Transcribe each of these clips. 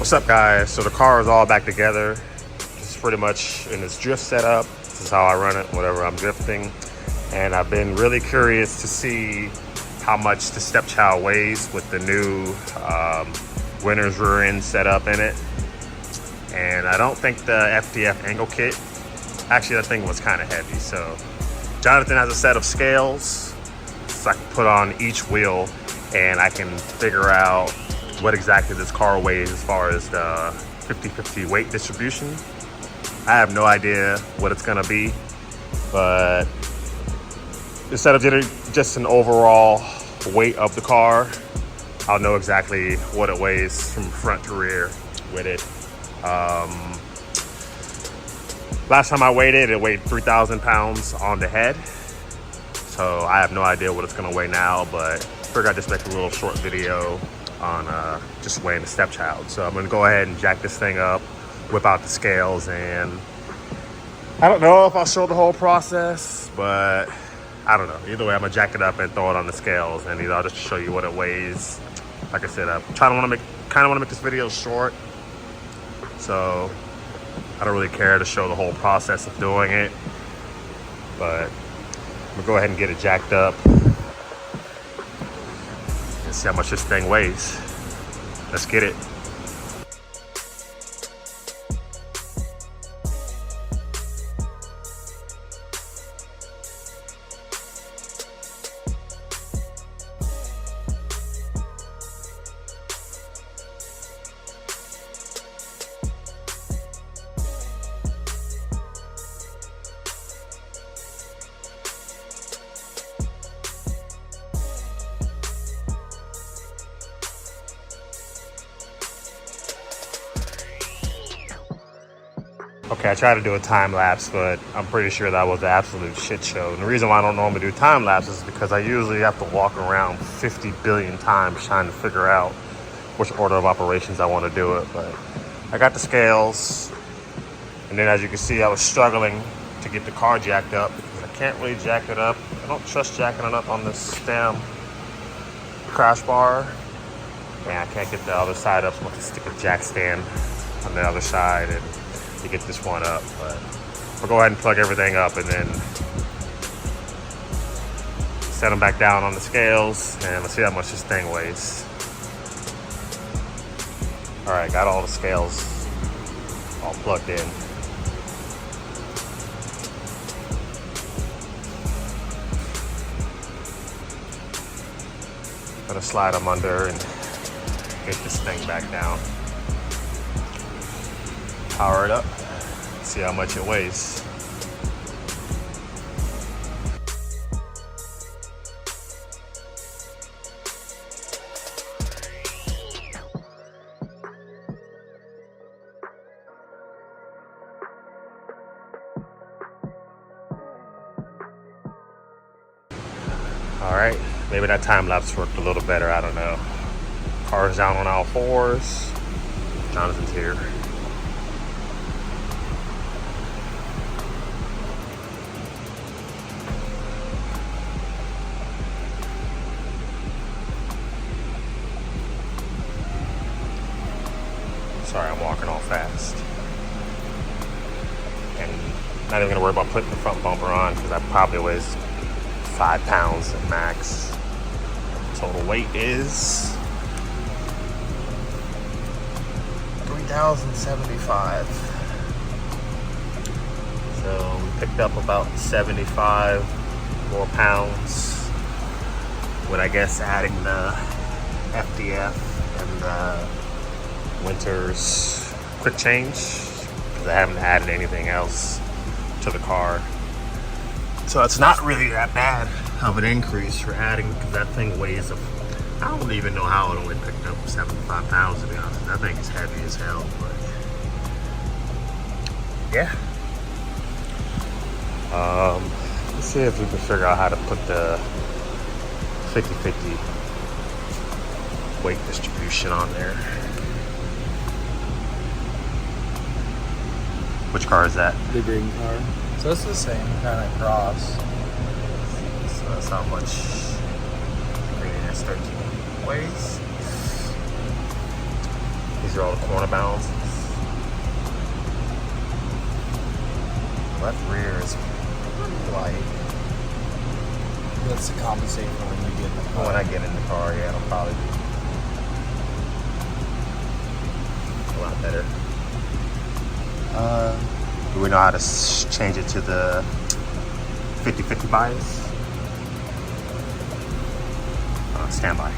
What's up, guys? So the car is all back together. It's pretty much in its drift setup. This is how I run it whenever I'm drifting. And I've been really curious to see how much the stepchild weighs with the new Winters rear end setup in it. And I don't think the FDF angle kit, actually that thing was kind of heavy. So Jonathan has a set of scales, so I can put on each wheel and I can figure out what exactly this car weighs as far as the 50-50 weight distribution. I have no idea what it's gonna be, but instead of just an overall weight of the car, I'll know exactly what it weighs from front to rear with it. Last time I weighed it, it weighed 3,000 pounds on the head. So I have no idea what it's gonna weigh now, but I figured I'd just make a little short video on just weighing the stepchild. So I'm gonna go ahead and jack this thing up, whip out the scales, and I don't know if I'll show the whole process, but I don't know. Either way, I'm gonna jack it up and throw it on the scales, and either I'll just show you what it weighs. Like I said, I kind of want to make this video short, so I don't really care to show the whole process of doing it. But I'm gonna go ahead and get it jacked up and see how much this thing weighs. Let's get it. Okay, I tried to do a time lapse, but I'm pretty sure that was an absolute shit show. And the reason why I don't normally do time lapses is because I usually have to walk around 50 billion times trying to figure out which order of operations I want to do it. But I got the scales, and then as you can see, I was struggling to get the car jacked up because I can't really jack it up. I don't trust jacking it up on this stem crash bar, and I can't get the other side up, so I'm going to stick a jack stand on the other side and to get this one up. But we'll go ahead and plug everything up and then set them back down on the scales, and let's see how much this thing weighs. All right, got all the scales all plugged in. Gonna slide them under and get this thing back down. Power it up, see how much it weighs. All right, maybe that time lapse worked a little better, I don't know. Car's down on all fours. Jonathan's here. Sorry, I'm walking all fast. And not even gonna worry about putting the front bumper on because that probably weighs 5 pounds at max. Total weight is 3,075. So we picked up about 75 more pounds with, I guess, adding the FDF and the Winters quick change, because I haven't added anything else to the car. So it's not really that bad of an increase for adding, because that thing weighs, I don't even know how it only picked up 75 pounds, to be honest. That thing is heavy as hell, but yeah. Let's see if we can figure out how to put the 50-50 weight distribution on there. Which car is that? The green car. So it's the same kind of cross. So that's how much Green S13 weighs. These are all the corner balances. Left rear is light. That's to compensate for when you get in the car. When I get in the car, yeah, it'll probably be a lot better. Do we know how to change it to the 50-50 bias? Standby.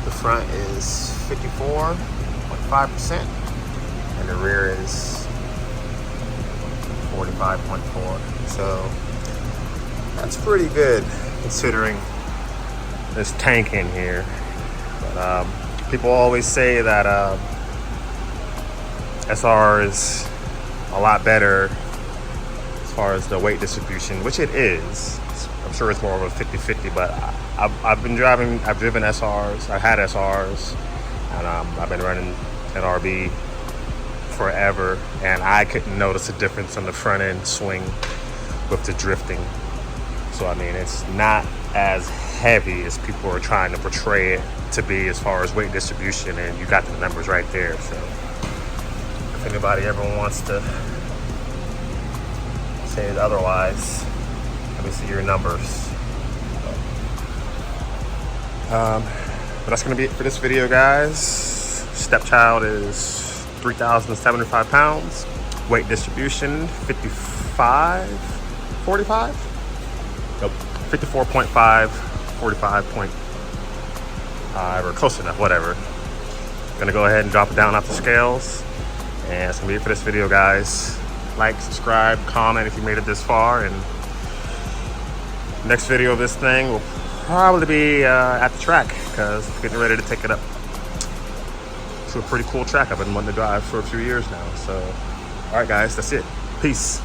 The front is 54.5% and the rear is 45.4%. So that's pretty good considering this tank in here. But people always say that SR is a lot better as far as the weight distribution, which it is. I'm sure it's more of a 50-50, but I've driven SRs, I've had SRs, and I've been running an RB forever, and I couldn't notice a difference on the front end swing with the drifting. So I mean, it's not as heavy as people are trying to portray it to be as far as weight distribution, and you got the numbers right there. So if anybody ever wants to say it otherwise, let me see your numbers. But that's gonna be it for this video, guys. Stepchild is 3,075 pounds. Weight distribution 55, 45? Nope, 54.5, 45.5, or close enough, whatever. Gonna go ahead and drop it down off the scales. And that's gonna be it for this video, guys. Like, subscribe, comment if you made it this far, and next video of this thing will probably be at the track, because I'm getting ready to take it up to a pretty cool track I've been wanting to drive for a few years now. So, all right, guys, that's it. Peace.